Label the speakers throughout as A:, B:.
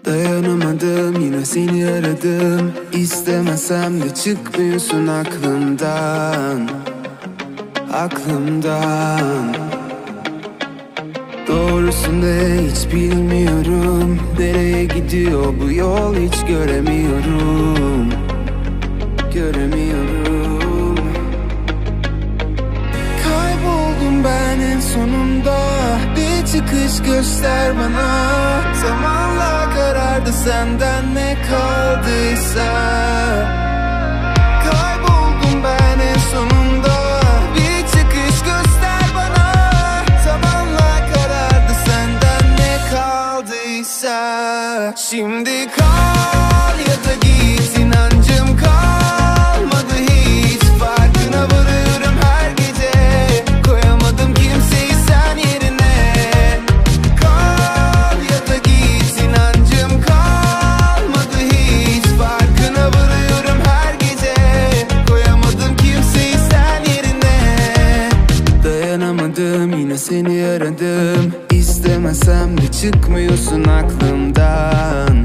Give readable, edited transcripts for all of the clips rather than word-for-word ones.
A: Dayanamadım, yine seni aradım. İstemesem de çıkmıyorsun aklımdan. Doğrusu ne hiç bilmiyorum. Nereye gidiyor bu yol hiç göremiyorum. Kayboldum ben en sonunda. Bir çıkış göster bana. Zamanla karardı senden ne kaldıysa. Kayboldum ben en sonunda. Bir çıkış göster bana. Zamanla karardı senden ne kaldıysa. Şimdi kal ya da git, inancım kalmadı hiç. Farkına varıyorum her gece. Koyamadım kimseyi sen yerine. Kal ya da git, inancım kalmadı hiç. Farkına varıyorum her gece. Koyamadım kimseyi sen yerine. Dayanamadım, yine seni aradım. İstemesem de çıkmıyorsun aklımdan.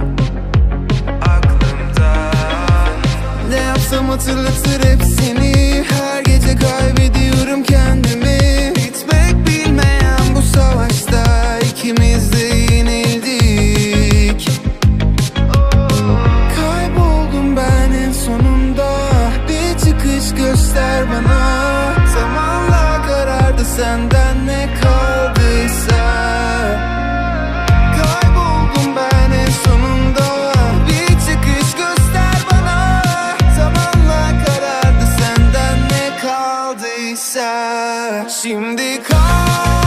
A: Ne yapsam hatırlatır hep seni. Her gece kaybediyorum kendimi. Bitmek bilmeyen bu savaşta ikimiz de yenildik. Kayboldum ben en sonunda. Bir çıkış göster bana. Zamanla karardı senden ne kaldıysa. Kayboldum ben en sonunda. Bir çıkış göster bana. Zamanla karardı senden ne kaldıysa. Şimdi kal